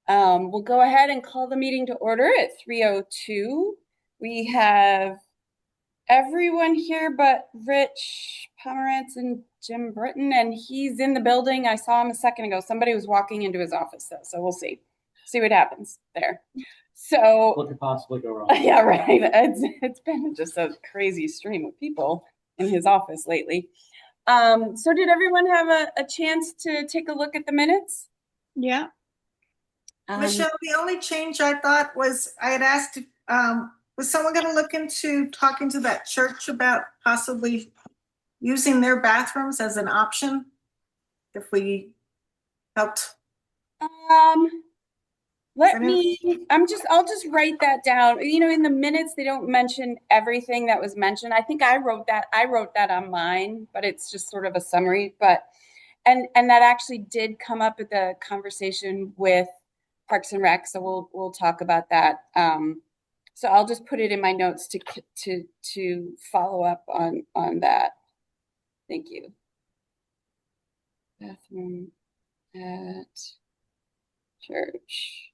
We'll go ahead and call the meeting to order at 3:02. We have everyone here but Rich Pomerantz and Jim Britton, and he's in the building. I saw him a second ago. Somebody was walking into his office, though, so we'll see what happens there. So, What could possibly go wrong? yeah, right. It's been just a crazy stream of people in his office lately. So did everyone have a chance to take a look at the minutes? Yeah. Michelle, the only change I thought was I had asked, was someone going to look into talking to that church about possibly using their bathrooms as an option if we helped? I'll just write that down. You know, in the minutes, they don't mention everything that was mentioned. I think I wrote that on mine, but it's just sort of a summary. And that actually did come up at the conversation with Parks and Rec. So we'll talk about that. So I'll just put it in my notes to follow up on that. Thank you. Bathroom at church.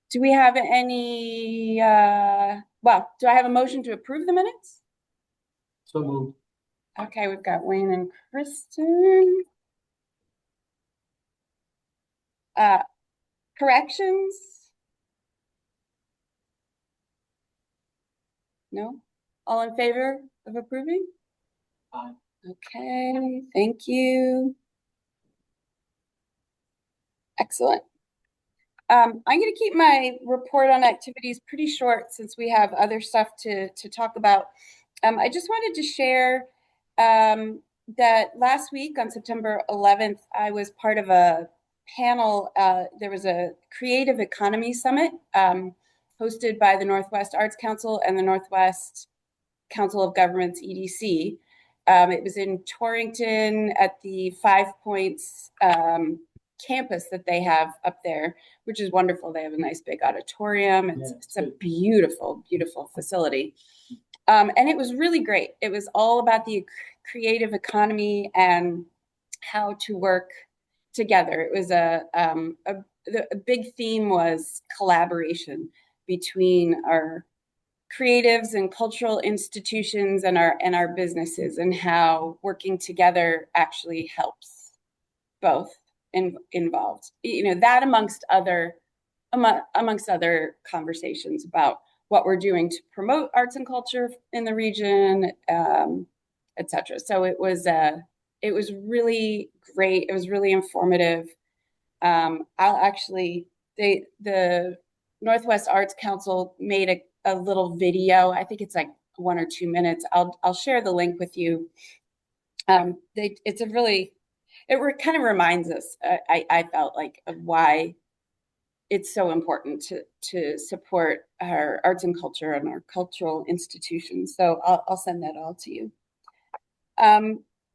Do we have any, do I have a motion to approve the minutes? So moved. Okay, we've got Wayne and Kristen. Corrections? No? All in favor of approving? Aye. Okay, thank you. Excellent. I'm going to keep my report on activities pretty short since we have other stuff to talk about. I just wanted to share that last week on September 11th, I was part of a panel. There was a Creative Economy Summit hosted by the Northwest Arts Council and the Northwest Council of Governments, EDC. It was in Torrington at the Five Points campus that they have up there, which is wonderful. They have a nice big auditorium. It's a beautiful, beautiful facility. And it was really great. It was all about the creative economy and how to work together. It was a big theme was collaboration between our creatives and cultural institutions and our businesses, and how working together actually helps both involved. You know, that amongst other conversations about what we're doing to promote arts and culture in the region, etc. So it was really great. It was really informative. The Northwest Arts Council made a little video. I think it's like 1 or 2 minutes. I'll share the link with you. It kind of reminds us, I felt like, of why it's so important to support our arts and culture and our cultural institutions. So I'll send that all to you.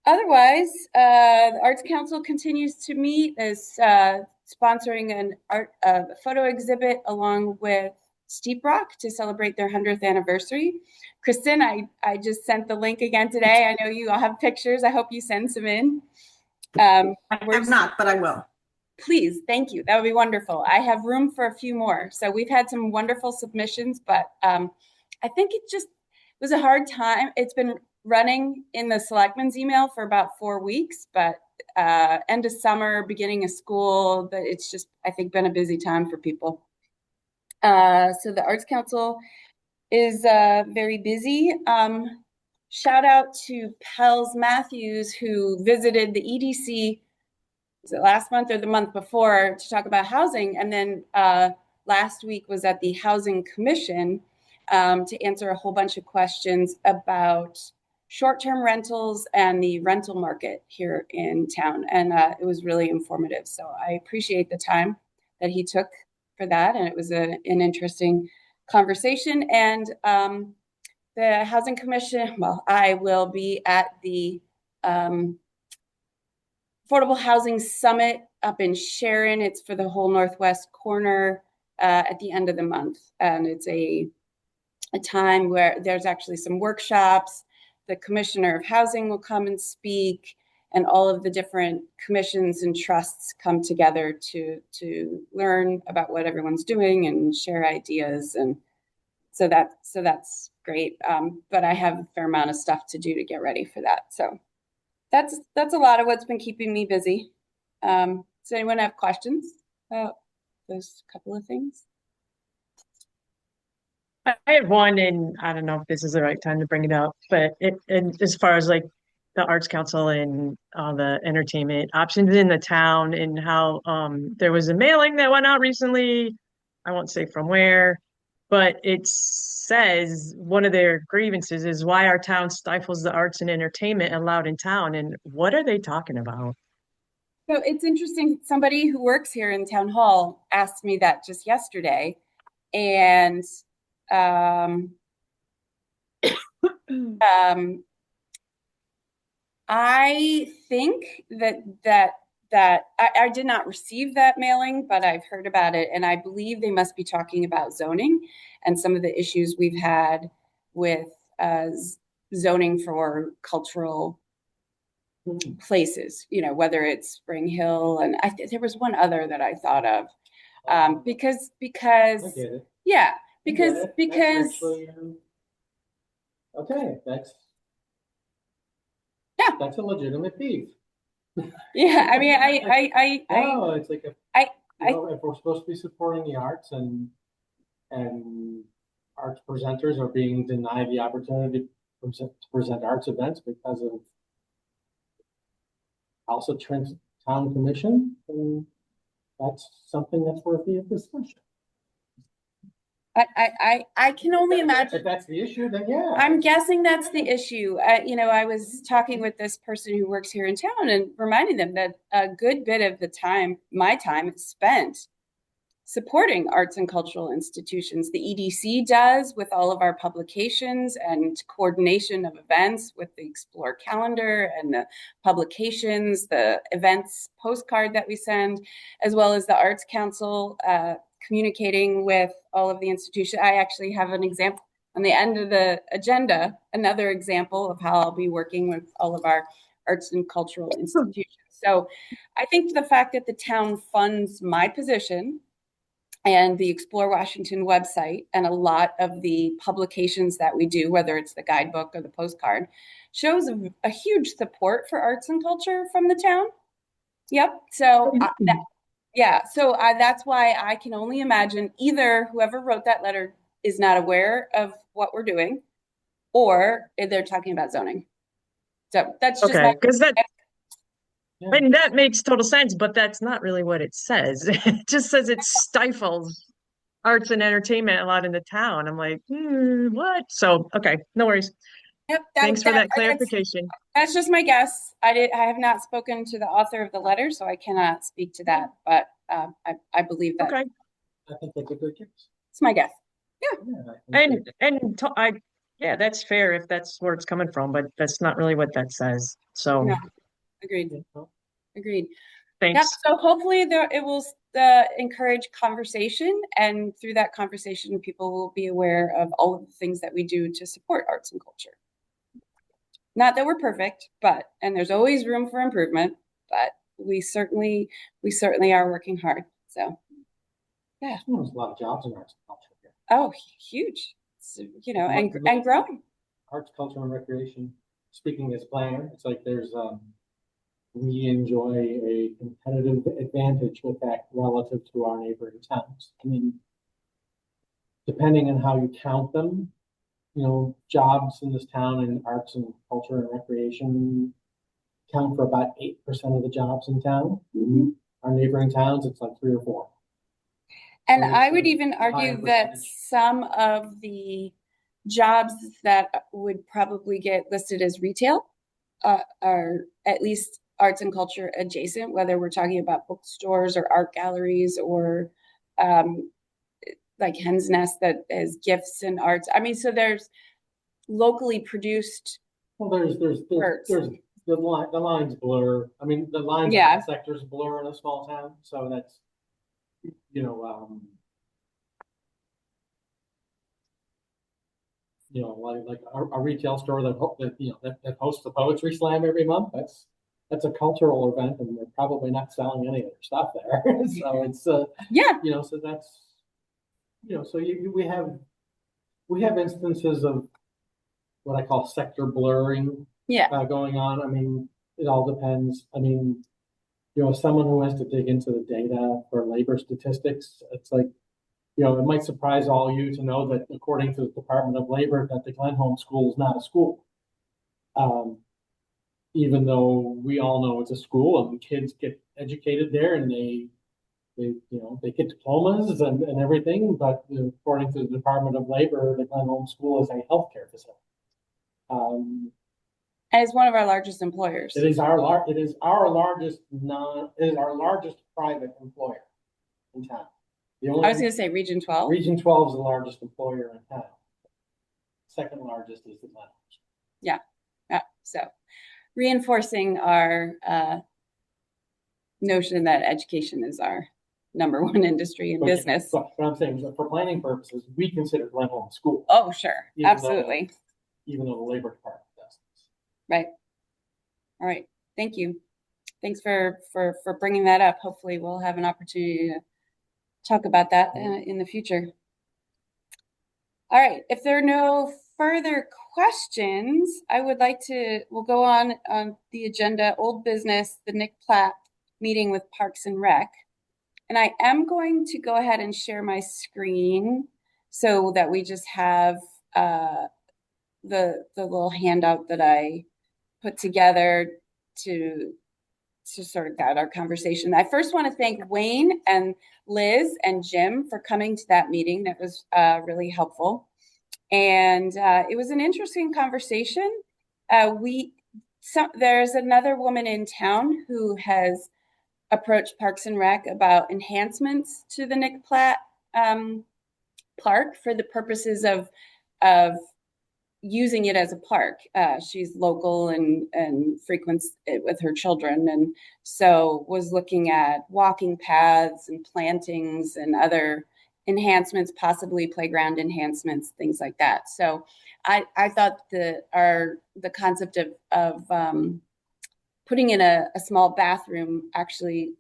Otherwise, the Arts Council continues to meet, as sponsoring a photo exhibit along with Steep Rock to celebrate their 100th anniversary. Kristen, I just sent the link again today. I know you all have pictures. I hope you send some in. I have not, but I will. Please, thank you. That would be wonderful. I have room for a few more. So we've had some wonderful submissions, but I think it was a hard time. It's been running in the selectmen's email for about 4 weeks, but end of summer, beginning of school, but it's just, I think, been a busy time for people. So the Arts Council is very busy. Shout out to Pels Matthews, who visited the EDC, was it last month or the month before, to talk about housing, and then last week was at the Housing Commission to answer a whole bunch of questions about short-term rentals and the rental market here in town. And it was really informative. So I appreciate the time that he took for that. And it was an interesting conversation. And the Housing Commission, well, I will be at the Affordable Housing Summit up in Sharon. It's for the whole Northwest corner at the end of the month. And it's a time where there's actually some workshops. The Commissioner of Housing will come and speak, and all of the different commissions and trusts come together to learn about what everyone's doing and share ideas. And so that's great. But I have a fair amount of stuff to do to get ready for that. So that's a lot of what's been keeping me busy. Does anyone have questions about those couple of things? I have one, and I don't know if this is the right time to bring it up, but and as far as like the Arts Council and all the entertainment options in the town, and how there was a mailing that went out recently. I won't say from where, but it says one of their grievances is why our town stifles the arts and entertainment allowed in town. And what are they talking about? So it's interesting. Somebody who works here in town hall asked me that just yesterday, and um, I think that I did not receive that mailing, but I've heard about it, and I believe they must be talking about zoning and some of the issues we've had with zoning for cultural places. Whether it's Spring Hill, and there was one other that I thought of, because I get it. yeah, I get it. because That's actually, okay, Yeah. that's a legitimate beef. yeah, I mean, I No, it's like I- if we're supposed to be supporting the arts and arts presenters are being denied the opportunity to present arts events because of also Trent Town Commission, then that's something that's worthy of discussion. I can only imagine. If that's the issue, then yeah. I'm guessing that's the issue. I was talking with this person who works here in town and reminding them that a good bit of the time, my time, is spent supporting arts and cultural institutions. The EDC does with all of our publications and coordination of events with the Explore calendar and the publications, the events postcard that we send, as well as the Arts Council communicating with all of the institutions. I actually have an example on the end of the agenda, another example of how I'll be working with all of our arts and cultural institutions. So I think the fact that the town funds my position and the Explore Washington website and a lot of the publications that we do, whether it's the guidebook or the postcard, shows a huge support for arts and culture from the town. Yep. So that's why I can only imagine either whoever wrote that letter is not aware of what we're doing, or they're talking about zoning. So that's just Okay, because that Yeah. I mean, that makes total sense, but that's not really what it says. It just says it stifles arts and entertainment a lot in the town. I'm like, what? So, okay, no worries. Yep, Thanks for that clarification. That's just my guess. I have not spoken to the author of the letter, so I cannot speak to that. But I believe that. Okay, I think that's a good guess. It's my guess. Yeah, I think yeah, that's fair if that's where it's coming from, but that's not really what that says. So, No. Agreed. that- Agreed. thanks. Yep. So hopefully it will encourage conversation, and through that conversation, people will be aware of all of the things that we do to support arts and culture. Not that we're perfect, and there's always room for improvement, but we certainly are working hard. So There's a lot of jobs in arts and culture here. oh, huge. So, and growing. Arts, culture, and recreation. Speaking as planner, it's like we enjoy a competitive advantage with that relative to our neighboring towns. I mean, depending on how you count them, jobs in this town in arts and culture and recreation count for about 8% of the jobs in town. Mm-hmm. Our neighboring towns, it's like 3 or 4. And So I it's would a even higher argue that percentage. some of the jobs that would probably get listed as retail are at least arts and culture adjacent, whether we're talking about bookstores or art galleries or like Hen's Nest that has gifts and arts. I mean, so there's locally produced. Well, there's the lines blur. I mean, the lines Yeah. of sectors blur in a small town, so that's like a retail store that hosts the poetry slam every month. that's a cultural event, and we're probably not selling any other stuff there. So it's Yeah, so that's so we have instances of what I call sector blurring yeah, going on. I mean, it all depends. I mean, as someone who has to dig into the data for labor statistics, it's like, it might surprise all you to know that according to the Department of Labor, that the Glenholm School is not a school. Even though we all know it's a school and kids get educated there and they get diplomas and everything, but according to the Department of Labor, the Glenholm School is a healthcare facility. and it's one of our largest employers. It is our largest private employer in town. I was going to say Region 12. Region 12 is the largest employer in town. Second largest is the Glenholm. Yeah. So reinforcing our notion that education is our number one industry in business. But I'm saying is that for planning purposes, we consider Glenholm school. Oh, sure. Absolutely. Even though the labor department does. Right. All right. Thank you. Thanks for bringing that up. Hopefully we'll have an opportunity to talk about that in the future. All right. If there are no further questions, we'll go on the agenda, old business, the Nick Platt meeting with Parks and Rec. And I am going to go ahead and share my screen so that we just have the little handout that I put together to sort of guide our conversation. I first want to thank Wayne and Liz and Jim for coming to that meeting. That was really helpful. And it was an interesting conversation. There's another woman in town who has approached Parks and Rec about enhancements to the Nick Platt Park for the purposes of using it as a park. She's local and frequents it with her children, and so was looking at walking paths and plantings and other enhancements, possibly playground enhancements, things like that. So I thought the concept of putting in a small bathroom actually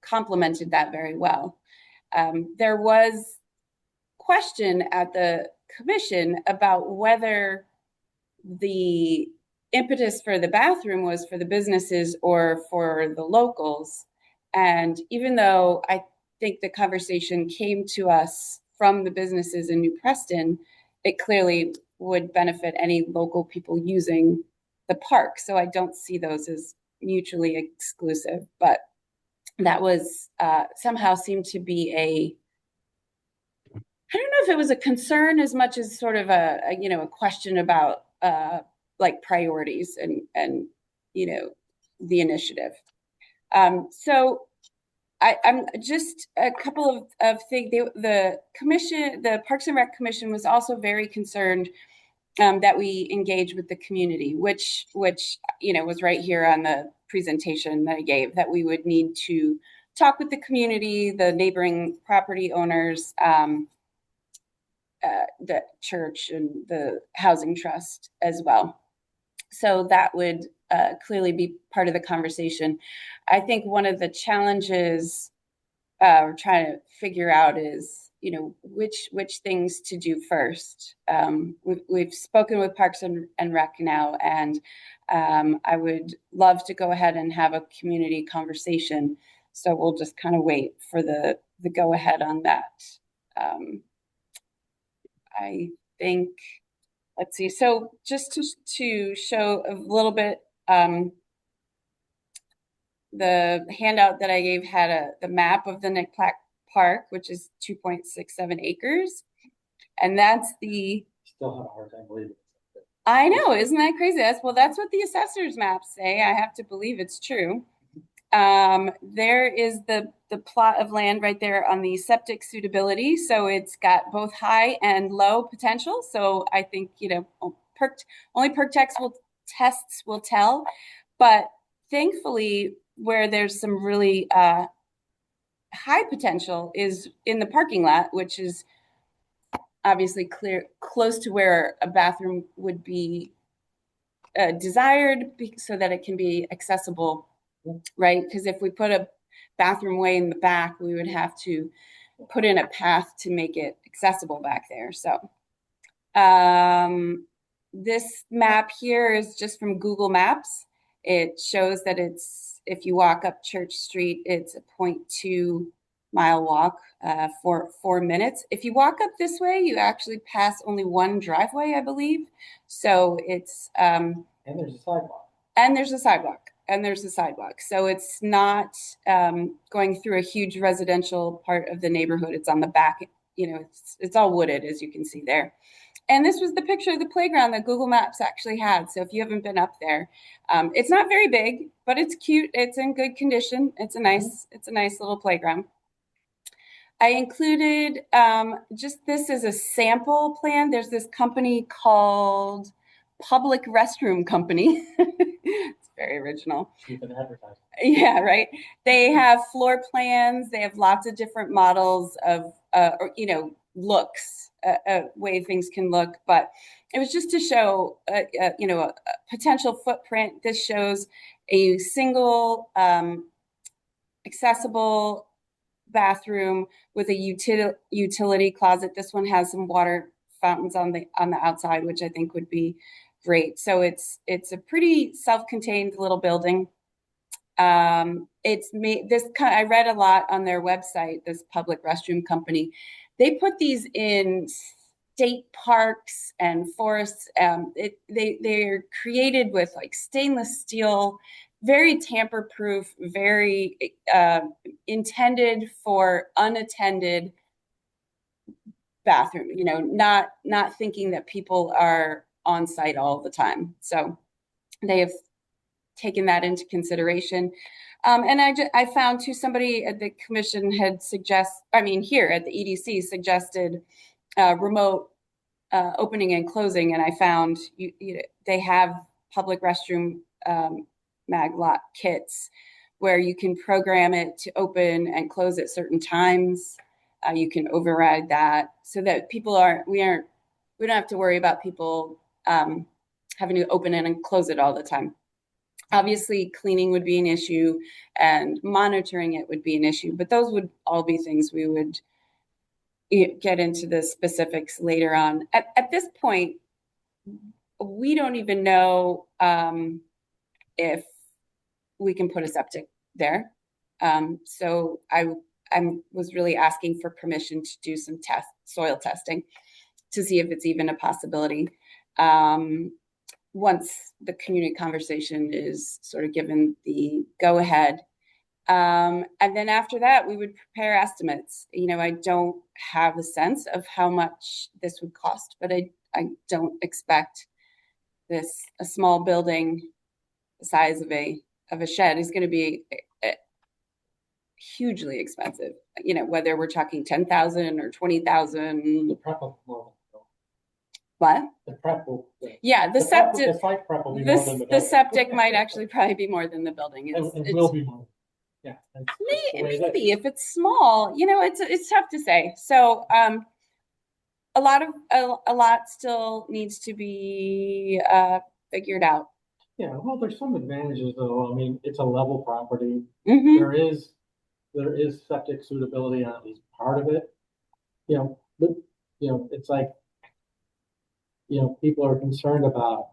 complemented that very well. There was question at the commission about whether the impetus for the bathroom was for the businesses or for the locals. And even though I think the conversation came to us from the businesses in New Preston, it clearly would benefit any local people using the park. So I don't see those as mutually exclusive, but that was somehow seemed to be I don't know if it was a concern as much as sort of a question about like priorities and the initiative. So I'm just a couple of things. The commission, the Parks and Rec Commission, was also very concerned that we engage with the community, which was right here on the presentation that I gave, that we would need to talk with the community, the neighboring property owners, the church and the housing trust as well. So that would clearly be part of the conversation. I think one of the challenges we're trying to figure out is, which things to do first. We've spoken with Parks and Rec now, and I would love to go ahead and have a community conversation. So we'll just kind of wait for the go ahead on that. I think, let's see. So just to show a little bit, the handout that I gave had the map of the Nick Platt Park, which is 2.67 acres. And that's still have a hard time believing it. I know, isn't that crazy? That's what the assessor's maps say. I have to believe it's true. There is the plot of land right there on the septic suitability. So it's got both high and low potential. So I think, only perk tests will tell. But thankfully, where there's some really high potential is in the parking lot, which is obviously close to where a bathroom would be desired so that it can be accessible, right? Because if we put a bathroom way in the back, we would have to put in a path to make it accessible back there. So this map here is just from Google Maps. It shows that if you walk up Church Street, it's a 0.2-mile walk for 4 minutes. If you walk up this way, you actually pass only one driveway, I believe. So it's And there's a sidewalk. and there's a sidewalk. So it's not going through a huge residential part of the neighborhood. It's on the back. It's all wooded, as you can see there. And this was the picture of the playground that Google Maps actually had. So if you haven't been up there, it's not very big, but it's cute. It's in good condition. It's a nice little playground. I included just this as a sample plan. There's this company called Public Restroom Company. It's very original. Cheap and advertising. Yeah, right. They have floor plans. They have lots of different models of, looks, way things can look. But it was just to show, a potential footprint. This shows a single accessible bathroom with a utility closet. This one has some water fountains on the outside, which I think would be great. So it's a pretty self-contained little building. It's made this kind. I read a lot on their website. This Public Restroom Company, they put these in state parks and forests. They're created with like stainless steel, very tamper-proof, very intended for unattended bathroom. Not thinking that people are on site all the time. So they have taken that into consideration. And I found too, somebody at the commission had here at the EDC suggested remote opening and closing. And I found they have public restroom mag lock kits where you can program it to open and close at certain times. You can override that so that we don't have to worry about people having to open it and close it all the time. Obviously, cleaning would be an issue and monitoring it would be an issue, but those would all be things we would get into the specifics later on. At this point, we don't even know if we can put a septic there. So I was really asking for permission to do some soil testing to see if it's even a possibility. Once the community conversation is sort of given the go-ahead. And then after that, we would prepare estimates. I don't have a sense of how much this would cost, but I don't expect a small building the size of a shed is going to be hugely expensive. Whether we're talking 10,000 or 20,000. The prep will be more than what? the prep will. Yeah, the septic. The site prep will be more than the The septic might actually probably be more than the building. It will be more. Yeah. Maybe if it's small, it's tough to say. So a lot still needs to be figured out. Yeah, well, there's some advantages though. I mean, it's a level property. Mm-hmm. There is septic suitability on at least part of it. But it's like, people are concerned about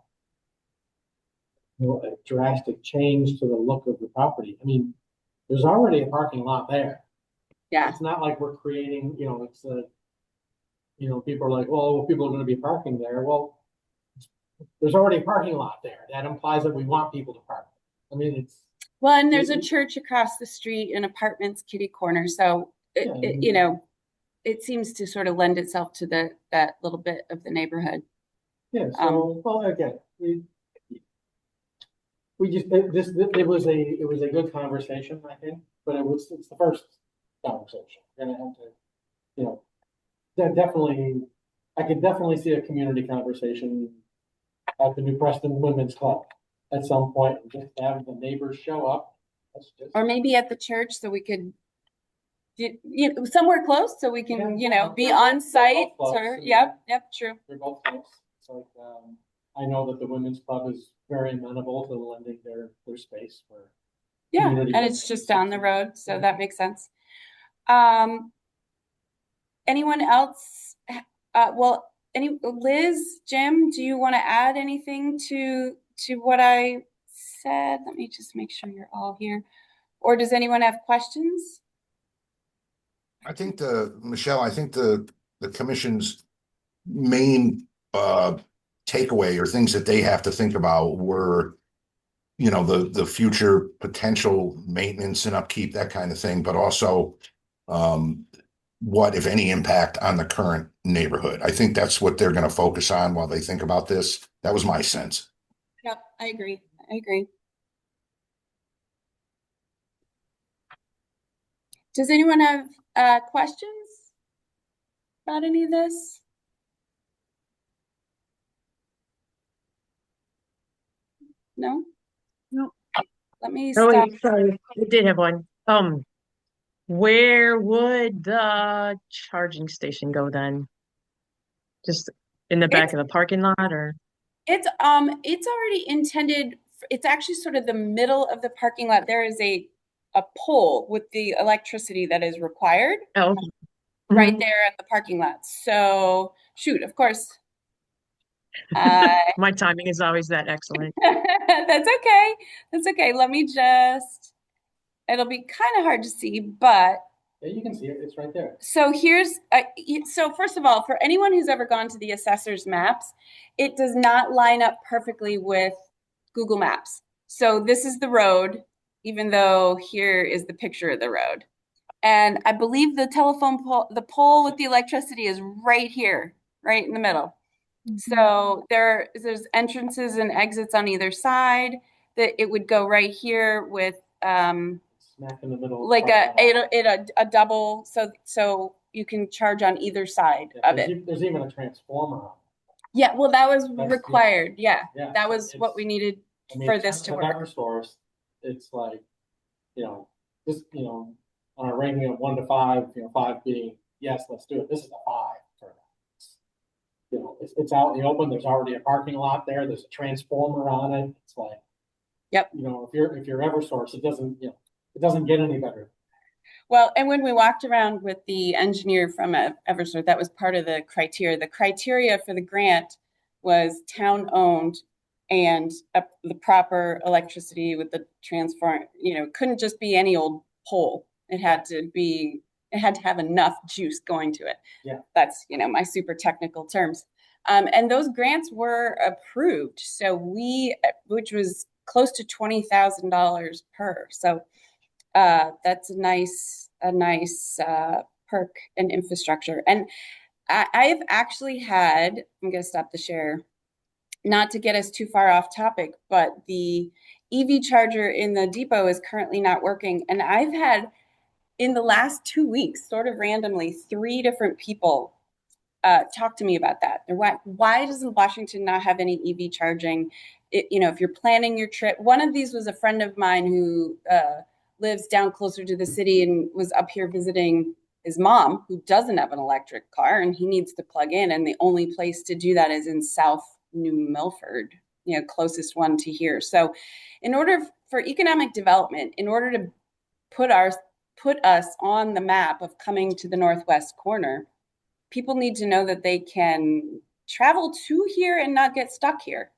a drastic change to the look of the property. I mean, there's already a parking lot there. Yeah. It's not like we're creating, it's people are like, well, people are going to be parking there. Well, there's already a parking lot there. That implies that we want people to park. I mean, and there's a church across the street and apartments kitty corner. So, it seems to sort of lend itself to that little bit of the neighborhood. Yeah. So, well, again, we just, it was a good conversation, I think, but it's the first conversation. We're going to have to, definitely, I could definitely see a community conversation at the New Preston Women's Club at some point, and just have the neighbors show up. Or maybe at the church, so we could, somewhere close, so we can, be on site. Yep, true. They're both close. It's like, I know that the women's club is very amenable to lending their space for. Yeah, community and it's events. just down the road, so Yeah. that makes sense. Um, anyone else? Well, Liz, Jim, do you want to add anything to what I said? Let me just make sure you're all here. Or does anyone have questions? I think Michelle, I think the commission's main takeaway or things that they have to think about were, the future potential maintenance and upkeep, that kind of thing, but also what, if any, impact on the current neighborhood. I think that's what they're going to focus on while they think about this. That was my sense. Yep, I agree. I agree. Does anyone have questions about any of this? No? No. Let me Oh, stop. wait, sorry, I did have one. Where would the charging station go then? Just in the back It's of the parking lot or? it's already intended. It's actually sort of the middle of the parking lot. There is a pole with the electricity that is required Oh, right mhm. there at the parking lot. So shoot, of course. Uh, My timing is always that excellent. that's okay. That's okay. Let me just. It'll be kind of hard to see, but Yeah, you can see it. It's right there. so so first of all, for anyone who's ever gone to the assessor's maps, it does not line up perfectly with Google Maps. So this is the road, even though here is the picture of the road. And I believe the telephone pole, the pole with the electricity is right here, right in the middle. So there's entrances and exits on either side that it would go right here with Smack in the middle. of like the parking lot. a double so you can charge on either side Yeah, of it. there's even a transformer on Yeah, well, that was That's- required. Yeah, Yeah, that was what it's- we needed it. I mean, for this to the work. Eversource, it's like, just, on a ranking of 1 to 5, 5 being, yes, let's do it. This is a 5 for that. It's out in the open. There's already a parking lot there. There's a transformer on it. It's like, Yep. if you're Eversource, it doesn't get any better. Well, and when we walked around with the engineer from Eversource, that was part of the criteria. The criteria for the grant was town owned and the proper electricity with the transform. Couldn't just be any old pole. It had to have enough juice going to it. Yeah. That's my super technical terms. And those grants were approved. So which was close to $20,000 per. So that's a nice perk and infrastructure. And I've actually had, I'm going to stop the share, not to get us too far off topic, but the EV charger in the depot is currently not working. And I've had, in the last 2 weeks, sort of randomly, 3 different people talk to me about that. Why does Washington not have any EV charging? If you're planning your trip, one of these was a friend of mine who lives down closer to the city and was up here visiting his mom, who doesn't have an electric car, and he needs to plug in. And the only place to do that is in South New Milford, closest one to here. So, in order for economic development, in order to put us on the map of coming to the northwest corner, people need to know that they can travel to here and not get stuck here.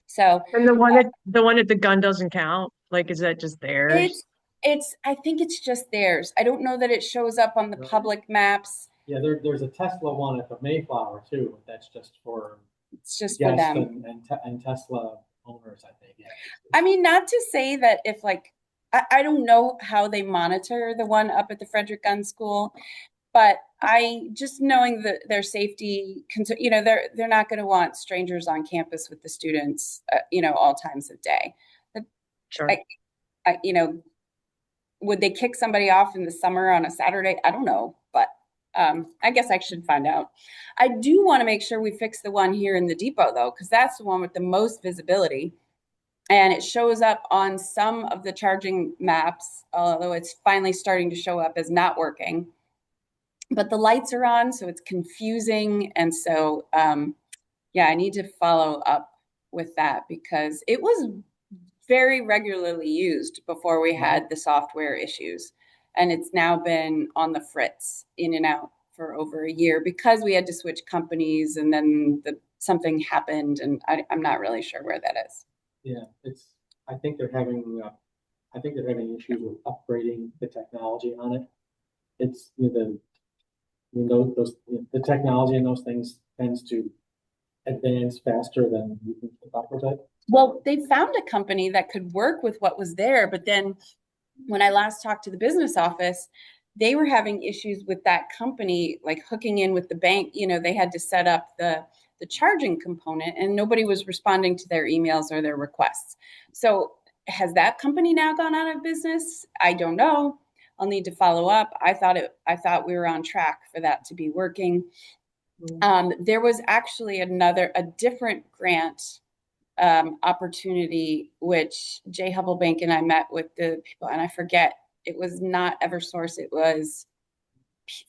So, And the one at the gun doesn't count. Like, is that just theirs? I think it's just theirs. I don't know that it shows up on the Right. public maps. Yeah, there's a Tesla one at the Mayflower too. That's just for It's just for guests them. and Tesla owners, I think. Yeah. I mean, not to say that if I don't know how they monitor the one up at the Frederick Gun School, but I just knowing that their safety, they're not going to want strangers on campus with the students, all times of day. Sure. Would they kick somebody off in the summer on a Saturday? I don't know, but I guess I should find out. I do want to make sure we fix the one here in the depot, though, because that's the one with the most visibility. And it shows up on some of the charging maps, although it's finally starting to show up as not working. But the lights are on, so it's confusing. And so, I need to follow up with that because it was very regularly used before we had the software issues. And it's now been on the fritz in and out for over a year because we had to switch companies and then something happened and I'm not really sure where that is. Yeah, I think they're having issues with upgrading the technology on it. It's, the technology in those things tends to advance faster than you can keep up with it. Well, they found a company that could work with what was there, but then when I last talked to the business office, they were having issues with that company, like hooking in with the bank. They had to set up the charging component and nobody was responding to their emails or their requests. So has that company now gone out of business? I don't know. I'll need to follow up. I thought we were on track for that to be working. There was actually a different grant opportunity, which Jay Hubble Bank and I met with the people, and I forget, it was not Eversource, it was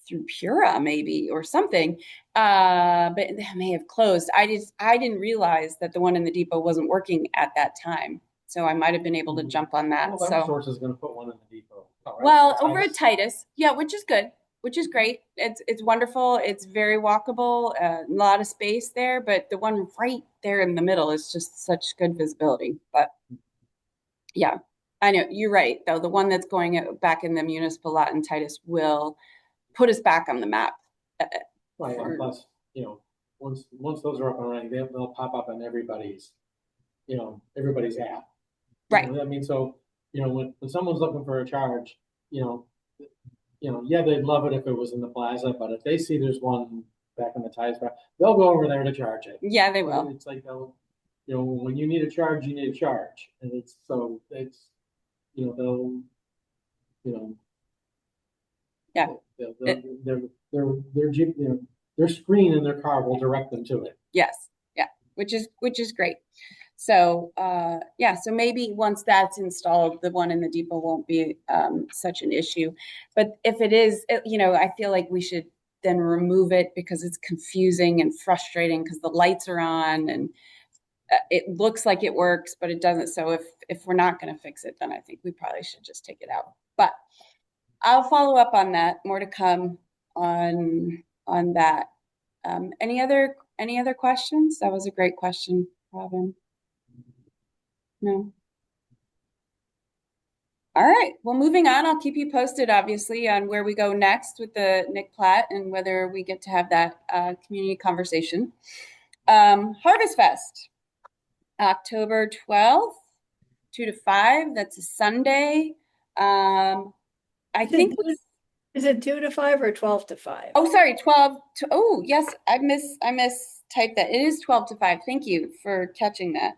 through Pura maybe or something, but they may have closed. I didn't realize that the one in the depot wasn't working at that time, so I might have been able to jump on that. Well, So Eversource is going to put one in the depot. Oh, right? well, over at Titus, yeah, which is good, which is great. It's wonderful. It's very walkable, a lot of space there, but the one right there in the middle is just such good visibility. But yeah, I know you're right, though. The one that's going back in the municipal lot in Titus will put us back on the map. Right, and plus, once those are up and running, they'll pop up on everybody's app. Right. I mean, so, when someone's looking for a charge, yeah, they'd love it if it was in the plaza, but if they see there's one back in the ties, they'll go over there to charge it. Yeah, they will. It's like, when you need a charge, you need a charge. And they'll, yeah, their screen in their car will direct them to it. Yes. Yeah. Which is great. So, yeah, so maybe once that's installed, the one in the depot won't be such an issue. But if it is, I feel like we should then remove it because it's confusing and frustrating because the lights are on and it looks like it works, but it doesn't. So if we're not going to fix it, then I think we probably should just take it out. But I'll follow up on that. More to come on that. Any other questions? That was a great question, Robin. No. All right. Well, moving on, I'll keep you posted, obviously, on where we go next with the Nick Platt and whether we get to have that community conversation. Harvest Fest, October 12th, 2 to 5. That's a Sunday. I think. Is it 2 to 5 or 12 to 5? Oh, sorry, 12 to. Oh, yes, I mistyped that. It is 12 to 5. Thank you for catching that.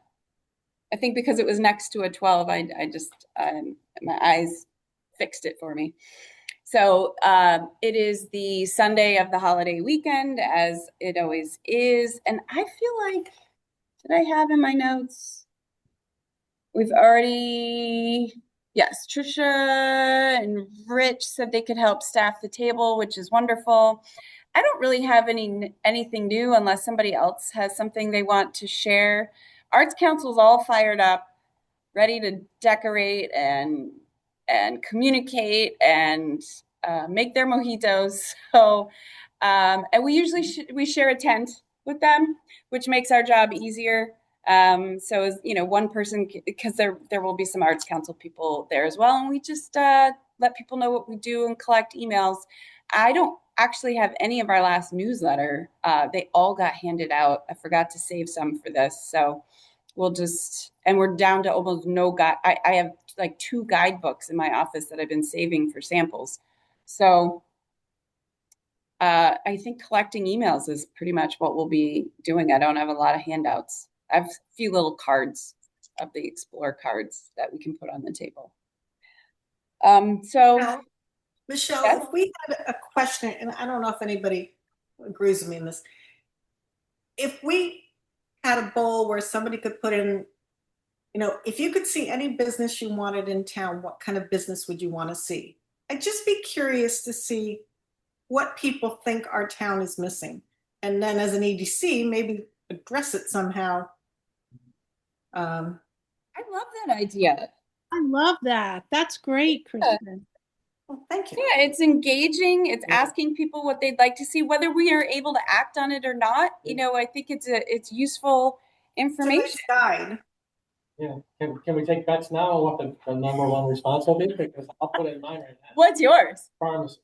I think because it was next to a 12, I just, my eyes fixed it for me. So it is the Sunday of the holiday weekend, as it always is. And I feel like, did I have in my notes? We've already, yes, Trisha and Rich said they could help staff the table, which is wonderful. I don't really have anything new unless somebody else has something they want to share. Arts Council's all fired up, ready to decorate and communicate and make their mojitos. So, and we usually we share a tent with them, which makes our job easier. So as one person, because there will be some Arts Council people there as well, and we just let people know what we do and collect emails. I don't actually have any of our last newsletter. They all got handed out. I forgot to save some for this, so we're down to almost no guide. I have like 2 guidebooks in my office that I've been saving for samples. So I think collecting emails is pretty much what we'll be doing. I don't have a lot of handouts. I have a few little cards of the Explore cards that we can put on the table. So Michelle, yes? if we had a question, and I don't know if anybody agrees with me in this, if we had a bowl where somebody could put in, if you could see any business you wanted in town, what kind of business would you want to see? I'd just be curious to see what people think our town is missing. And then as an EDC, maybe address it somehow I love that idea. I love that. That's great, Yeah. Kristen. Well, thank you. Yeah, it's engaging. It's Yeah. asking people what they'd like to see, whether we are able to act on it or not. You know, I think it's useful It's a information. nice guide. Yeah, can we take bets now on what the number one response will be? Because I'll put it in mine right now. What's yours? Pharmacy.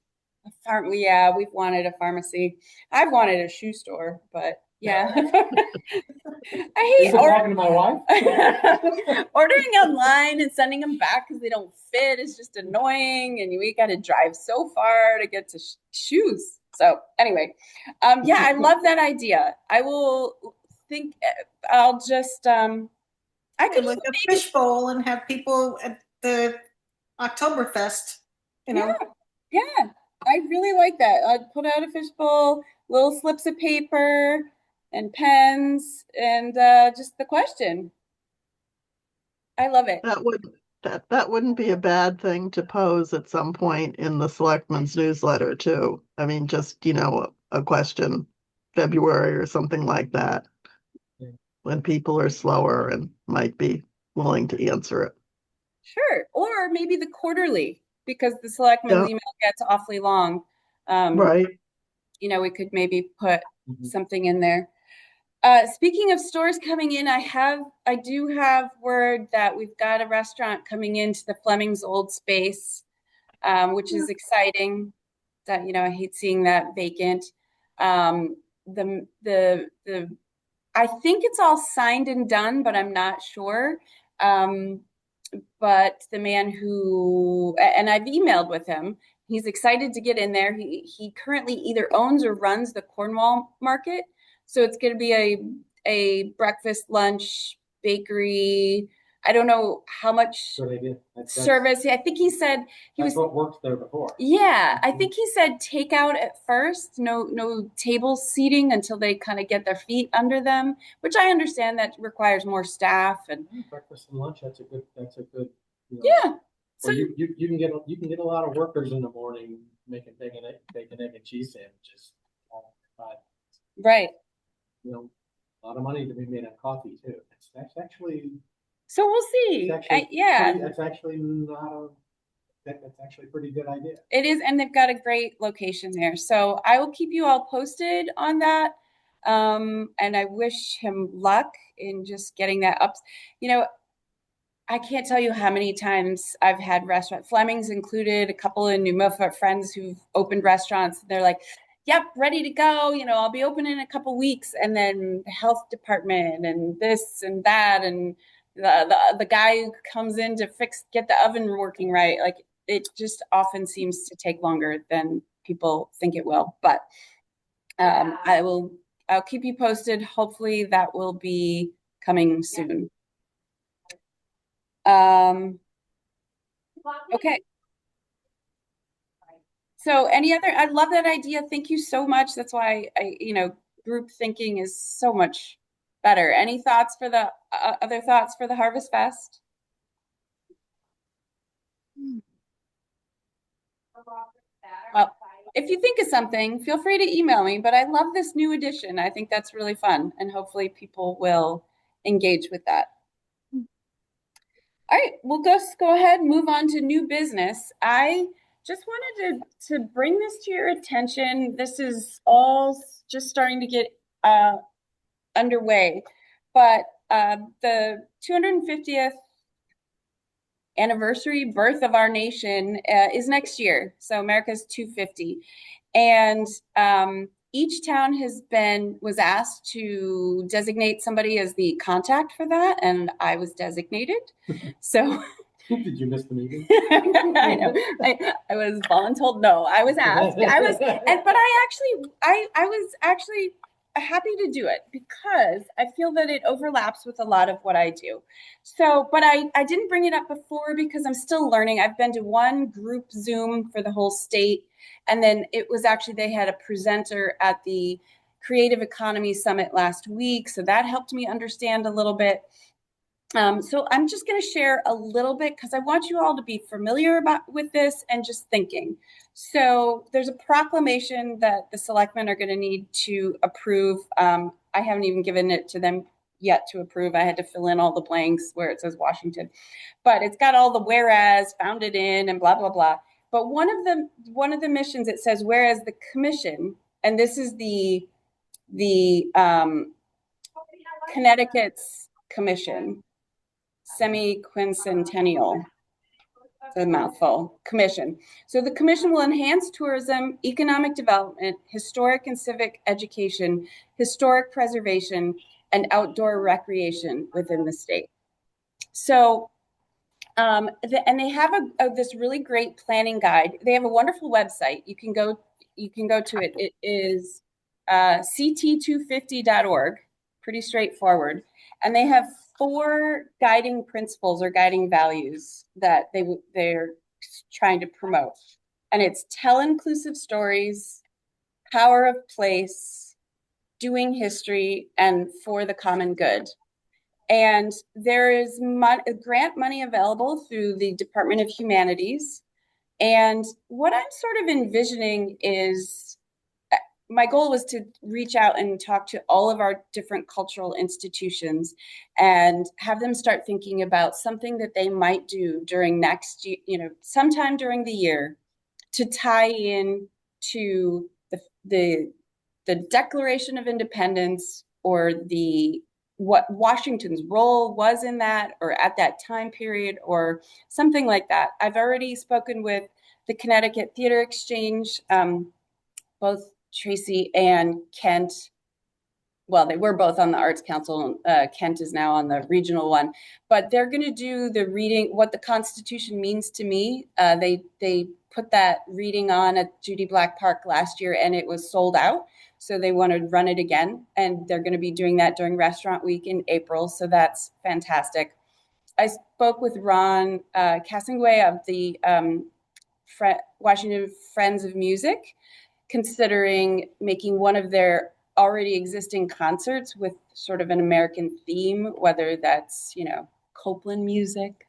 Yeah, we've wanted a pharmacy. I've wanted a shoe store, but yeah. I hate You've been talking to my wife? ordering online and sending them back because they don't fit is just annoying, and we got to drive so far to get to shoes. So anyway, yeah, I love that idea. I will think. I'll just. I could Like even a fishbowl and have people at the Oktoberfest, you know. Yeah, I really like that. I'd put out a fishbowl, little slips of paper, and pens, and just the question. I love it. That wouldn't be a bad thing to pose at some point in the selectmen's newsletter too. I mean, just, a question, February or something like that. Yeah. When people are slower and might be willing to answer it. Sure. Or maybe the quarterly, because the selectmen's Yeah. email gets awfully long. Right. We could maybe put Mhm. something in there. Speaking of stores coming in, I do have word that we've got a restaurant coming into the Fleming's old space, which is exciting. That, I hate seeing that vacant. I think it's all signed and done, but I'm not sure. But the man and I've emailed with him, he's excited to get in there. He currently either owns or runs the Cornwall Market. So it's going to be a breakfast, lunch, bakery. I don't know how much Good idea. That's service. I think he said he was. what worked there before. Yeah, I think he said takeout at first, no table seating until they kind of get their feet under them, which I understand that requires more staff and Breakfast and lunch, that's a good, yeah. So or you can get a lot of workers in the morning making bacon, egg and cheese sandwiches. But, right. A lot of money to be made on coffee too. That's actually. So we'll see. It's actually Yeah, that's actually not a. That's actually a pretty good idea. it is, and they've got a great location there. So I will keep you all posted on that. And I wish him luck in just getting that up. I can't tell you how many times I've had Fleming's included, a couple in New Milford friends who've opened restaurants. They're like, yep, ready to go. I'll be open in a couple weeks. And then the health department and this and that. And the guy who comes in to get the oven working right. Like, it just often seems to take longer than people think it will. But I'll keep you posted. Hopefully that will be coming soon. Okay. So I love that idea. Thank you so much. That's why group thinking is so much better. Any thoughts for the other thoughts for the Harvest Fest? Well, if you think of something, feel free to email me, but I love this new edition. I think that's really fun, and hopefully people will engage with that. All right, we'll just go ahead and move on to new business. I just wanted to bring this to your attention. This is all just starting to get underway, but the 250th anniversary birth of our nation is next year. So America's 250. And each town was asked to designate somebody as the contact for that, and I was designated. So did you miss the meeting? I know. I was voluntold. No, I was asked. But I was actually happy to do it because I feel that it overlaps with a lot of what I do. So, but I didn't bring it up before because I'm still learning. I've been to one group Zoom for the whole state. And then it was actually, they had a presenter at the Creative Economy Summit last week. So that helped me understand a little bit. So I'm just going to share a little bit because I want you all to be familiar with this and just thinking. So there's a proclamation that the selectmen are going to need to approve. I haven't even given it to them yet to approve. I had to fill in all the blanks where it says Washington, but it's got all the whereas, founded in, and blah blah blah. But one of the missions, it says whereas the commission, and this is the Connecticut's commission, semi-quincentennial, it's a mouthful, commission. So the commission will enhance tourism, economic development, historic and civic education, historic preservation, and outdoor recreation within the state. So, and they have this really great planning guide. They have a wonderful website. You can go to it. It is ct250.org, pretty straightforward. And they have 4 guiding principles or guiding values that they're trying to promote. And it's tell inclusive stories, power of place, doing history, and for the common good. And there is grant money available through the Department of Humanities. And what I'm sort of envisioning is, my goal was to reach out and talk to all of our different cultural institutions and have them start thinking about something that they might do during next year, sometime during the year, to tie in to the Declaration of Independence, or what Washington's role was in that, or at that time period, or something like that. I've already spoken with the Connecticut Theater Exchange, both Tracy and Kent. Well, they were both on the Arts Council. Kent is now on the regional one, but they're going to do the reading, What the Constitution Means to Me. They put that reading on at Judy Black Park last year, and it was sold out. So they want to run it again, and they're going to be doing that during Restaurant Week in April. So that's fantastic. I spoke with Ron Cassingue of the Washington Friends of Music, considering making one of their already existing concerts with sort of an American theme, whether that's, Copeland music.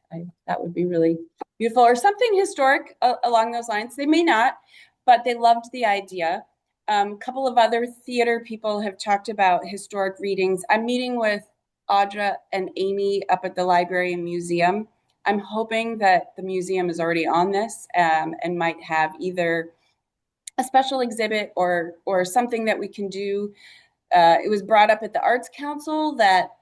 That would be really beautiful, or something historic along those lines. They may not, but they loved the idea. A couple of other theater people have talked about historic readings. I'm meeting with Audra and Amy up at the library and museum. I'm hoping that the museum is already on this, and might have either a special exhibit or something that we can do. It was brought up at the Arts Council that,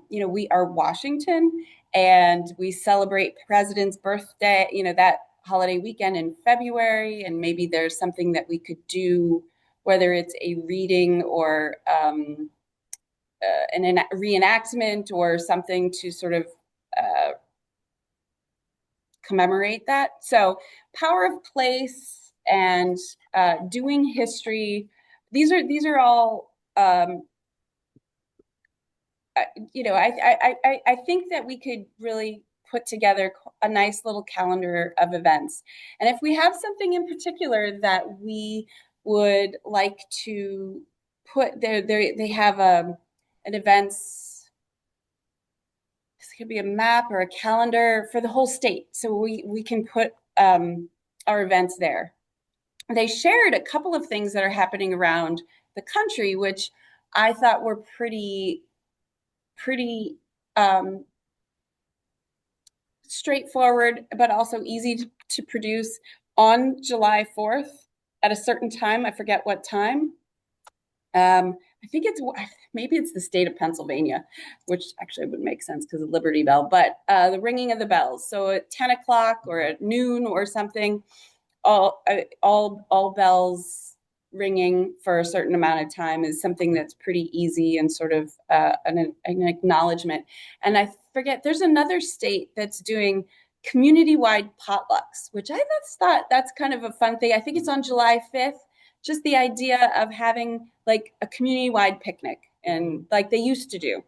we are Washington and we celebrate President's birthday, that holiday weekend in February. And maybe there's something that we could do, whether it's a reading or an reenactment or something to sort of commemorate that. So power of place and doing history. These are all, I think that we could really put together a nice little calendar of events. And if we have something in particular that we would like to put there, they have an events. This could be a map or a calendar for the whole state, so we can put our events there. They shared a couple of things that are happening around the country, which I thought were pretty straightforward, but also easy to produce. On July 4th at a certain time, I forget what time. I think maybe it's the state of Pennsylvania, which actually would make sense because of Liberty Bell, but the ringing of the bells. So at 10 o'clock or at noon or something, all bells ringing for a certain amount of time is something that's pretty easy and sort of an acknowledgement. And I forget, there's another state that's doing community-wide potlucks, which I thought that's kind of a fun thing. I think it's on July 5th. Just the idea of having like a community-wide picnic, and like they used to do.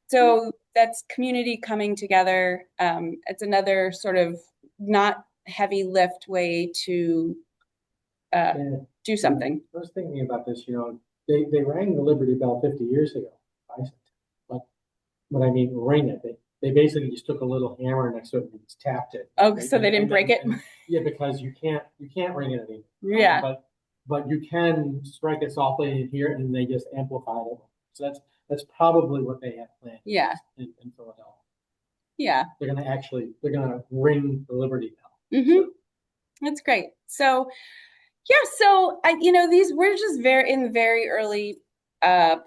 So that's community coming together. It's another sort of not heavy lift way to do something. I was thinking about this, they rang the Liberty Bell 50 years ago. But what I mean, ring it. They basically just took a little hammer next to it and just tapped it. Oh, right? So they didn't break it? Yeah, because you can't ring it anymore. Yeah. But you can strike it softly in here, and they just amplified it. So That's probably what they have planned Yeah, in Philadelphia. yeah. They're gonna ring the Liberty Bell. Mm-hmm. That's great. So yeah, so we're just very early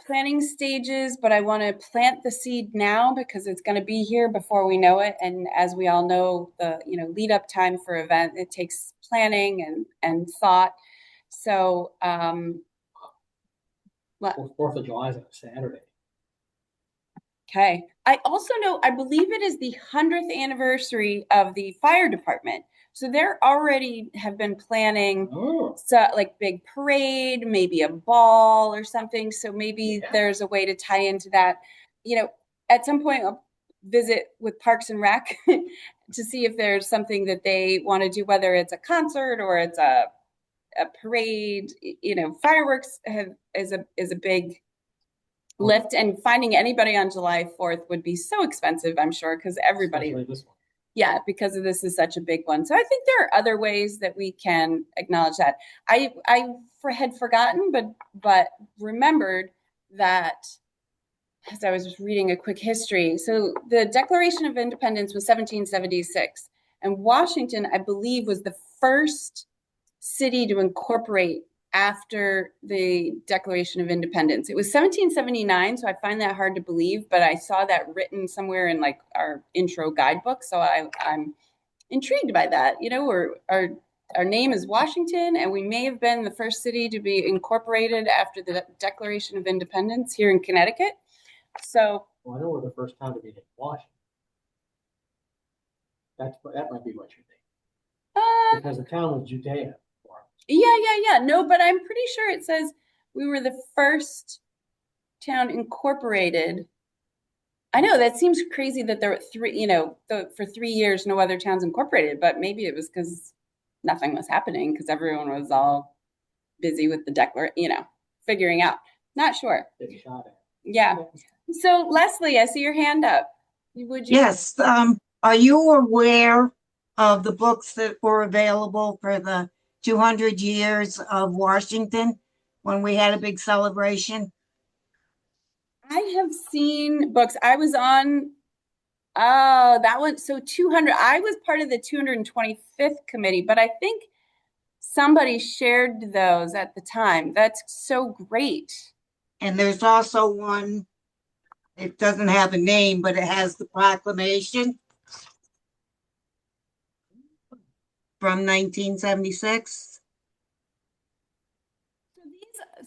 planning stages, but I want to plant the seed now because it's going to be here before we know it. And as we all know, the lead up time for event, it takes planning and thought. So what? Well, 4th of July is on a Saturday. Okay. I also know, I believe it is the 100th anniversary of the fire department. So they're already have been planning like big parade, maybe a ball or something. So maybe there's a way to tie into that. At some point I'll visit with Parks and Rec to see if there's something that they want to do, whether it's a concert or it's a parade. Fireworks is a big lift, and finding anybody on July 4th would be so expensive, I'm sure, because everybody, because this is such a big one. So I think there are other ways that we can acknowledge that. I had forgotten, but remembered that as I was just reading a quick history. So the Declaration of Independence was 1776, and Washington, I believe, was the first city to incorporate after the Declaration of Independence. It was 1779, so I find that hard to believe, but I saw that written somewhere in like our intro guidebook, so I'm intrigued by that. Our name is Washington, and we may have been the first city to be incorporated after the Declaration of Independence here in Connecticut. So, well, I know we're the first town to be named Washington. That might be what you think. Because the town was Judea. Yeah. No, but I'm pretty sure it says we were the first town incorporated. I know that seems crazy that there were three, for 3 years, no other towns incorporated, but maybe it was because nothing was happening because everyone was all busy with the figuring out. Not sure. Yeah. So Leslie, I see your hand up. Would you? Yes. Are you aware of the books that were available for the 200 years of Washington when we had a big celebration? I have seen books. I was on, that one. So 200, I was part of the 225th committee, but I think somebody shared those at the time. That's so great. And there's also one, it doesn't have a name, but it has the proclamation from 1976.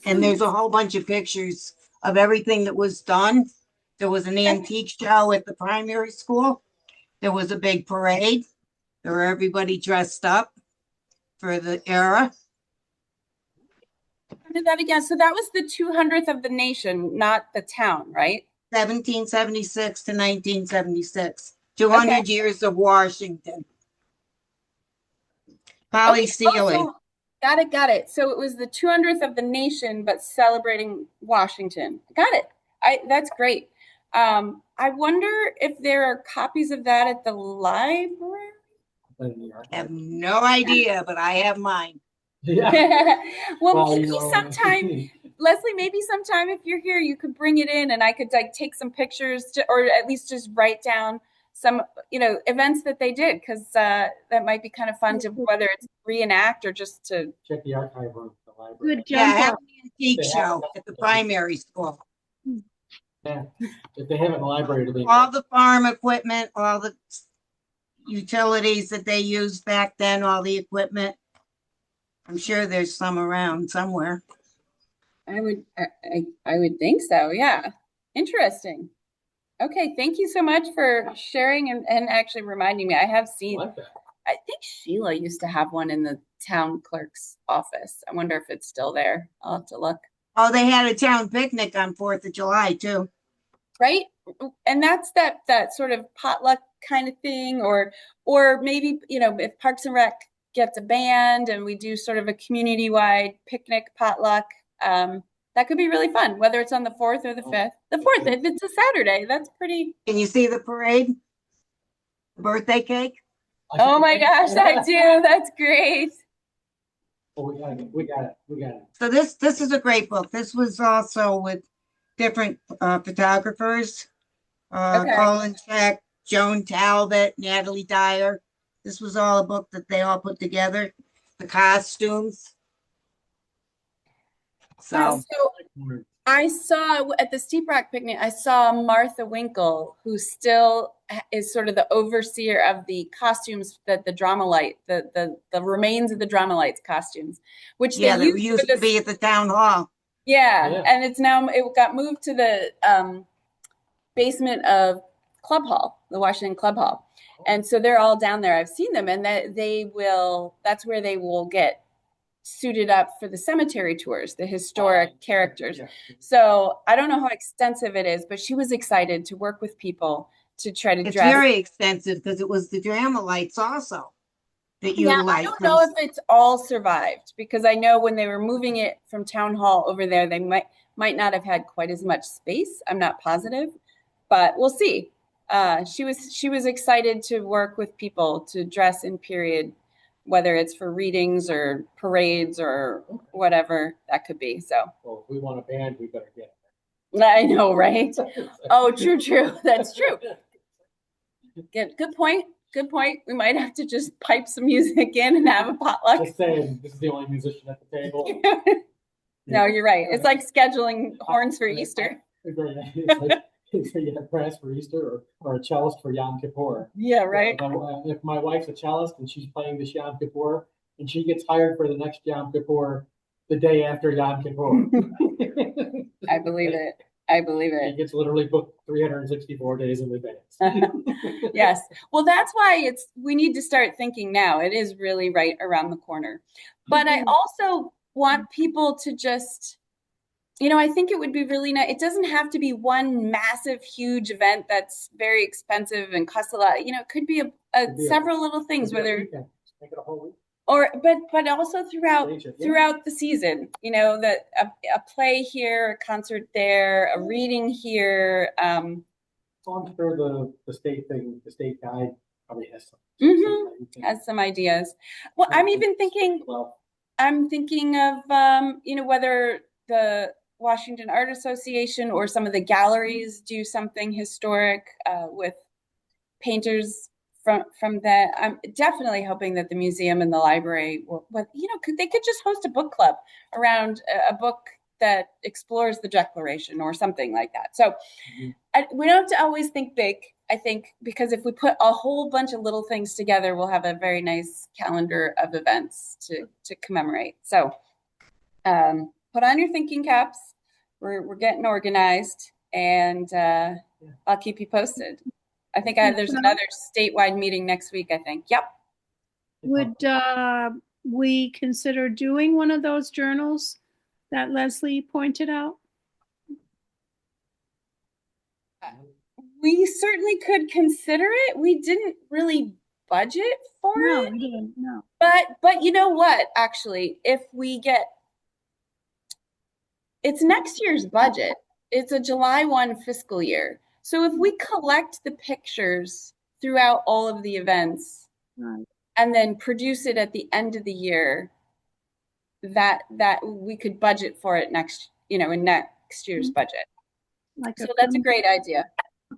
And there's a whole bunch of pictures of everything that was done. There was an antique show at the primary school. There was a big parade. There were everybody dressed up for the era. Did that again. So that was the 200th of the nation, not the town, right? 1776 to 1976. 200 years of Washington. Polly Seeley. Got it. So it was the 200th of the nation, but celebrating Washington. Got it. That's great. I wonder if there are copies of that at the library. I have no idea, but I have mine. Yeah. Well, maybe sometime, Leslie, maybe sometime if you're here, you could bring it in and I could take some pictures or at least just write down some, events that they did, because that might be kind of fun to, whether it's reenact or just to check the archive room at the library. Good Yeah, I jump have up. an antique show at the primary school. Yeah, if they have it in the library, it'll be All the farm equipment, all the utilities that they used back then, all the equipment. I'm sure there's some around somewhere. I would think so. Yeah. Interesting. Okay. Thank you so much for sharing and actually reminding me. I have seen, I think Sheila used to have one in the town clerk's office. I wonder if it's still there. I'll have to look. Oh, they had a town picnic on 4th of July too. Right. And that's that sort of potluck kind of thing, or maybe, if Parks and Rec gets a band and we do sort of a community-wide picnic potluck, that could be really fun, whether it's on the 4th or the 5th. The 4th, if it's a Saturday, that's pretty. Can you see the parade? The birthday cake? Oh my gosh, I do. That's great. Oh, we got it. So this is a great book. This was also with different photographers. Okay. Colin Check, Joan Talbot, Natalie Dyer. This was all a book that they all put together. The costumes. So So I saw at the Steep Rock picnic, I saw Martha Winkle, who still is sort of the overseer of the costumes that the Dramalight, the remains of the Dramalites costumes, which yeah, they that used used for to be this. at the town hall. Yeah, and it got moved to the basement of Club Hall, the Washington Club Hall. And so they're all down there. I've seen them, and that's where they will get suited up for the cemetery tours, the historic characters. Yeah. So I don't know how extensive it is, but she was excited to work with people to try to It's dress. very extensive because it was the Dramalites also that Yeah, I utilized don't know those. if it's all survived, because I know when they were moving it from town hall over there, they might not have had quite as much space. I'm not positive, but we'll see. She was excited to work with people to dress in period, whether it's for readings or parades or whatever that could be. So Well, if we want a band, we better get I know, right? it. Oh, true. That's true. Good point. Good point. We might have to just pipe some music in and have a potluck. Just saying, this is the only musician at the table. No, you're right. It's like scheduling horns for Easter. It's like you have brass for Easter or a cellist for Yom Kippur. Yeah, right. If my wife's a cellist and she's playing this Yom Kippur and she gets hired for the next Yom Kippur the day after Yom Kippur. I believe it. I believe She it. gets literally booked 364 days in advance. Yes. Well, that's why we need to start thinking now. It is really right around the corner. But I also want people to just, I think it would be really nice. It doesn't have to be one massive, huge event that's very expensive and costs a lot. It could be several little things, whether Make it a whole week. but also throughout the season, that a play here, a concert there, a reading here. So I'm sure the state thing, the state guide probably has some. Has some ideas. Well, I'm even thinking. I'm thinking of whether the Washington Art Association or some of the galleries do something historic with painters from that. I'm definitely hoping that the museum and the library they could just host a book club around a book that explores the Declaration or something like that. So we don't have to always think big, I think, because if we put a whole bunch of little things together, we'll have a very nice calendar of events to commemorate. So put on your thinking caps. We're getting organized, and I'll keep you posted. I think there's another statewide meeting next week, I think. Yep. Would we consider doing one of those journals that Leslie pointed out? We certainly could consider it. We didn't really budget for it. No, we didn't. No. But you know what? Actually, if we it's next year's budget. It's a July 1 fiscal year. So if we collect the pictures throughout all of the events and then produce it at the end of the year, that we could budget for it in next year's budget. So that's a great idea.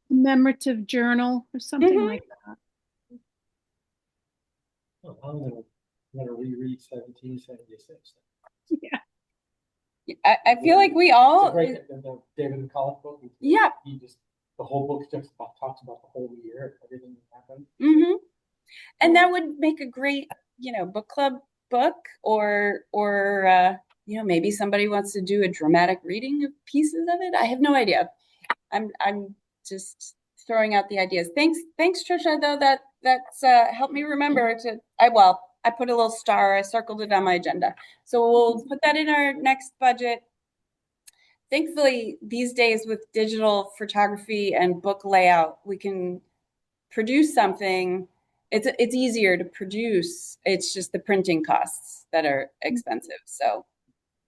Commemorative journal or something like that. Well, I'm gonna reread 1776. Yeah. I feel like we all. It's the David McCullough book. Yeah. The whole book just talks about the whole year, everything that happened. And that would make a great, book club book, or maybe somebody wants to do a dramatic reading of pieces of it. I have no idea. I'm just throwing out the ideas. Thanks, Trisha. Though that's helped me remember to. I put a little star. I circled it on my agenda. So we'll put that in our next budget. Thankfully, these days with digital photography and book layout, we can produce something. It's easier to produce. It's just the printing costs that are expensive. So,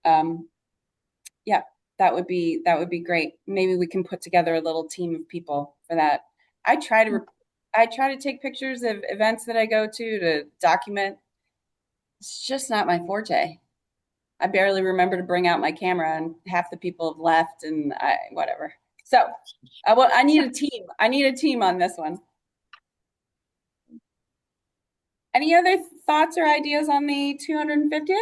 yeah, that would be great. Maybe we can put together a little team of people for that. I try to take pictures of events that I go to document. It's just not my forte. I barely remember to bring out my camera, and half the people have left, and whatever. So I need a team. I need a team on this one. Any other thoughts or ideas on the 250th?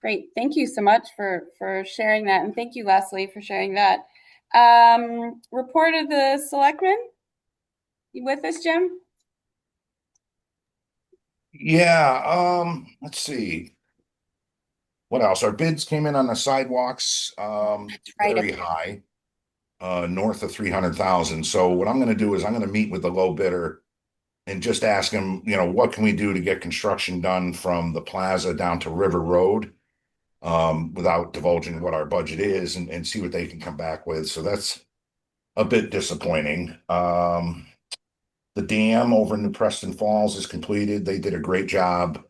Great. Thank you so much for sharing that. And thank you, Leslie, for sharing that. Report of the selectmen. You with us, Jim? Yeah, let's see. What else? Our bids came in on the sidewalks, very high, north of 300,000. So what I'm gonna do is I'm gonna meet with the low bidder and just ask him, what can we do to get construction done from the plaza down to River Road, without divulging what our budget is, and see what they can come back with. So that's a bit disappointing. The dam over in New Preston Falls is completed. They did a great job.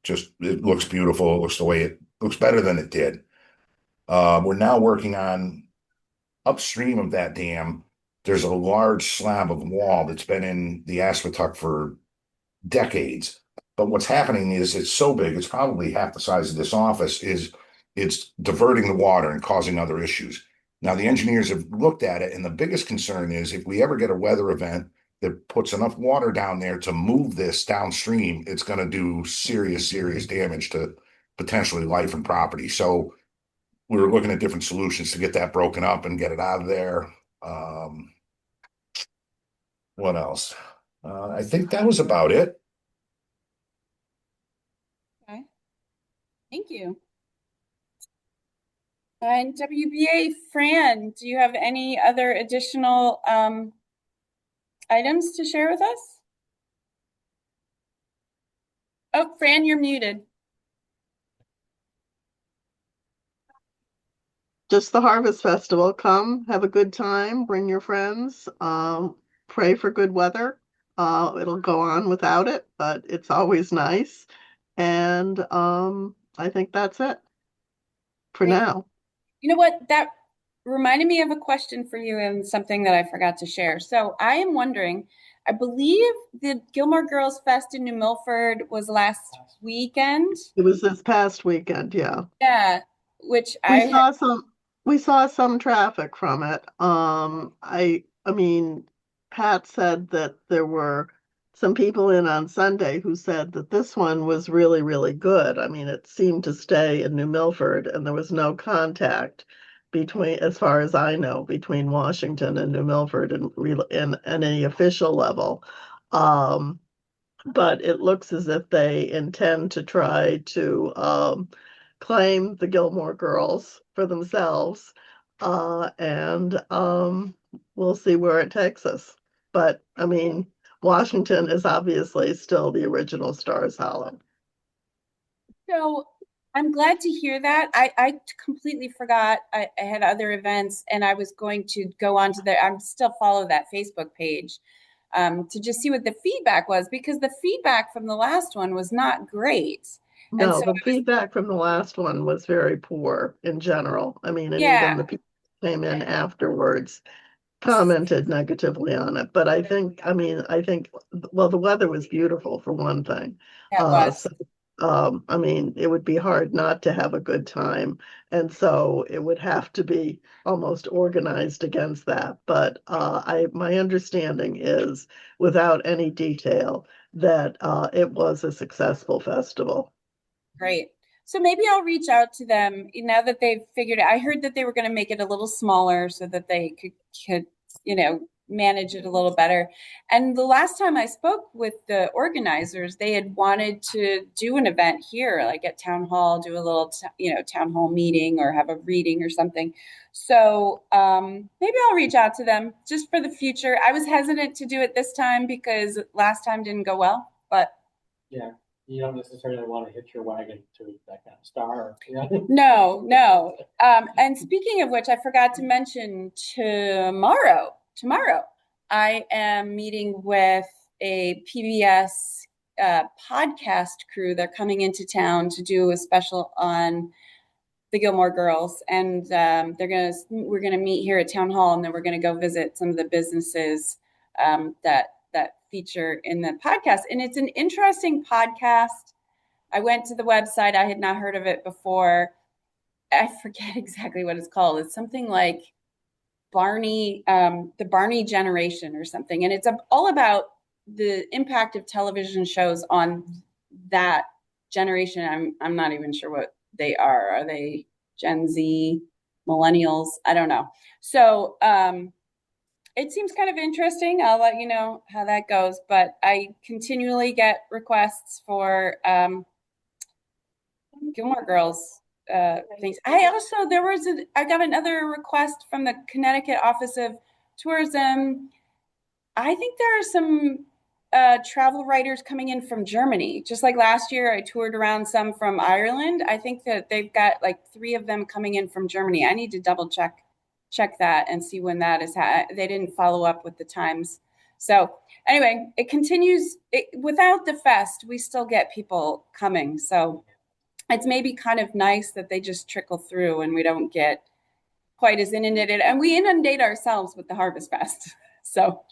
Just it looks beautiful. It looks the way it looks better than it did. We're now working on upstream of that dam. There's a large slab of wall that's been in the Aspetuck for decades. But what's happening is it's so big, it's probably half the size of this office, it's diverting the water and causing other issues. Now, the engineers have looked at it, and the biggest concern is if we ever get a weather event that puts enough water down there to move this downstream, it's going to do serious, serious damage to potentially life and property. So we were looking at different solutions to get that broken up and get it out of there. What else? I think that was about it. Okay. Thank you. And WBA, Fran, do you have any other additional items to share with us? Oh, Fran, you're muted. Just the Harvest Festival. Come, have a good time, bring your friends, pray for good weather. It'll go on without it, but it's always nice. And I think that's it for Great. now. You know what? That reminded me of a question for you and something that I forgot to share. So I am wondering, I believe the Gilmore Girls Fest in New Milford was last weekend. It was this past weekend, yeah. Yeah, which We saw some traffic from it. I mean, Pat said that there were some people in on Sunday who said that this one was really, really good. I mean, it seemed to stay in New Milford, and there was no contact between, as far as I know, between Washington and New Milford and any official level. But it looks as if they intend to try to claim the Gilmore Girls for themselves. And we'll see where it takes us. But I mean, Washington is obviously still the original Stars Hollow. So I'm glad to hear that. I completely forgot I had other events, and I was going to go on to I'm still follow that Facebook page to just see what the feedback was, because the feedback from the last one was not great. No, the feedback from the last one was very poor in general. I mean, and Yeah. even the people who came in afterwards commented negatively on it. But I think, well, the weather was beautiful for one thing. It was. I mean, it would be hard not to have a good time. And so it would have to be almost organized against that. But my understanding is, without any detail, that it was a successful festival. Great. So maybe I'll reach out to them now that they've figured it. I heard that they were going to make it a little smaller so that they could manage it a little better. And the last time I spoke with the organizers, they had wanted to do an event here, like at Town Hall, do a little, town hall meeting or have a reading or something. So maybe I'll reach out to them just for the future. I was hesitant to do it this time because last time didn't go well, but. Yeah. You don't necessarily want to hitch your wagon to that kind of star. No. And speaking of which, I forgot to mention tomorrow, I am meeting with a PBS podcast crew. They're coming into town to do a special on the Gilmore Girls, and we're gonna meet here at Town Hall, and then we're gonna go visit some of the businesses that feature in the podcast. And it's an interesting podcast I went to the website. I had not heard of it before. I forget exactly what it's called. It's something like Barney, the Barney generation or something. And it's all about the impact of television shows on that generation. I'm not even sure what they are. Are they Gen Z, millennials? I don't know. So it seems kind of interesting. I'll let you know how that goes. But I continually get requests for Gilmore Girls things. I got another request from the Connecticut Office of Tourism. I think there are some travel writers coming in from Germany. Just like last year, I toured around some from Ireland. I think that they've got like 3 of them coming in from Germany. I need to double check that and see when that is. They didn't follow up with the times. So anyway, it continues. Without the fest, we still get people coming. So it's maybe kind of nice that they just trickle through and we don't get quite as inundated. And we inundate ourselves with the Harvest Fest. So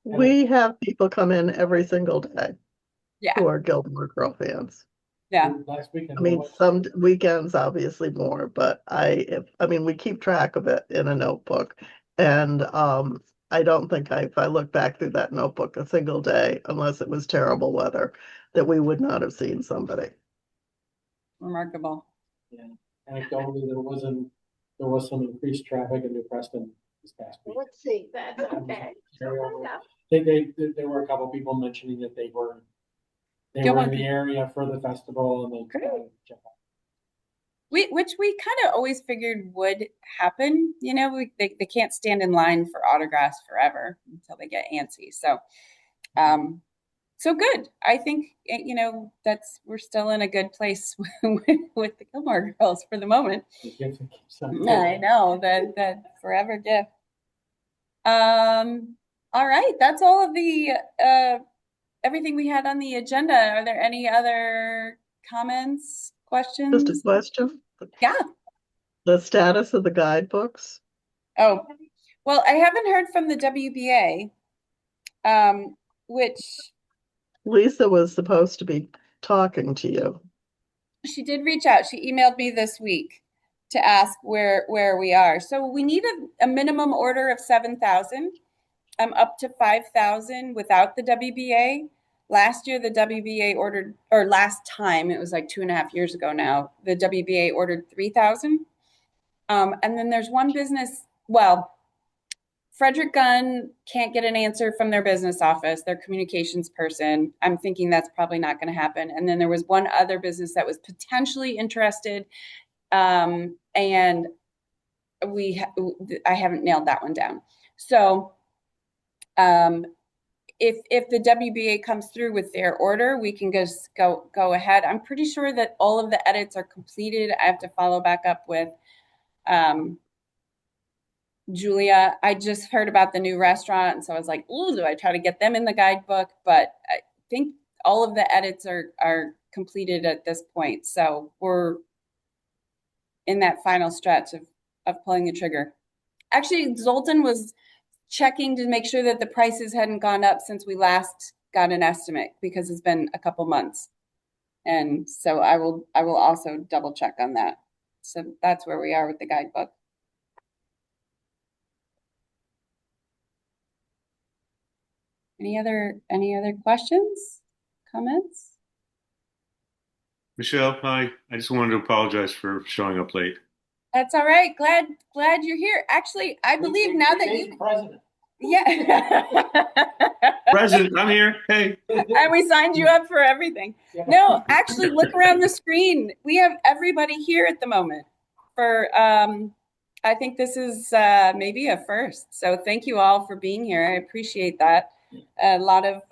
We have people come in every single day yeah, who are Gilmore Girl fans. yeah. Last weekend. I mean, some weekends obviously more, but we keep track of it in a notebook. And I don't think if I look back through that notebook a single day, unless it was terrible weather, that we would not have seen somebody. Remarkable. Yeah, anecdotally, there was some increased traffic in New Preston this past week. Let's see, that's okay. There were a couple people mentioning that they were in the area for the festival and they check out. Which we kind of always figured would happen. You know, they can't stand in line for autographs forever until they get antsy. So, so good. I think, you know, we're still in a good place with the Gilmore Girls for the moment. I know that forever gift. All right, that's all of the everything we had on the agenda. Are there any other comments, questions? Just a question. Yeah. The status of the guidebooks? Oh, well, I haven't heard from the WBA, which Lisa was supposed to be talking to you. she did reach out. She emailed me this week to ask where we are. So we need a minimum order of 7,000, up to 5,000 without the WBA. Last year, the WBA ordered, or last time, it was like 2.5 years ago now, the WBA ordered 3,000. And then there's one business, well, Frederick Gunn can't get an answer from their business office, their communications person. I'm thinking that's probably not going to happen. And then there was one other business that was potentially interested, and I haven't nailed that one down. So if the WBA comes through with their order, we can just go ahead. I'm pretty sure that all of the edits are completed. I have to follow back up with Julia. I just heard about the new restaurant, and so I was like, ooh, do I try to get them in the guidebook? But I think all of the edits are completed at this point. So we're in that final stretch of pulling the trigger. Actually, Zoltan was checking to make sure that the prices hadn't gone up since we last got an estimate, because it's been a couple months. And so I will also double check on that. So that's where we are with the guidebook. Any other questions, comments? Michelle, hi. I just wanted to apologize for showing up late. That's all right. Glad you're here. Actually, I believe now that you president. Yeah. President, I'm here. Hey. And we signed you up for everything. No, actually, look around the screen. We have everybody here at the moment for, I think this is maybe a first. So thank you all for being here. I appreciate that. A lot of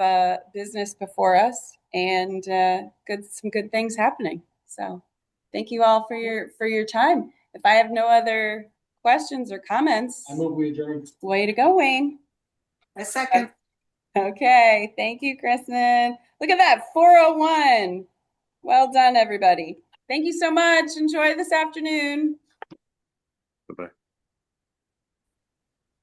business before us and some good things happening. So thank you all for your time. If I have no other questions or comments, I move we adjourn. Way to go, Wayne. A second. Okay, thank you, Kristen. Look at that, 4:01. Well done, everybody. Thank you so much. Enjoy this afternoon. Bye-bye.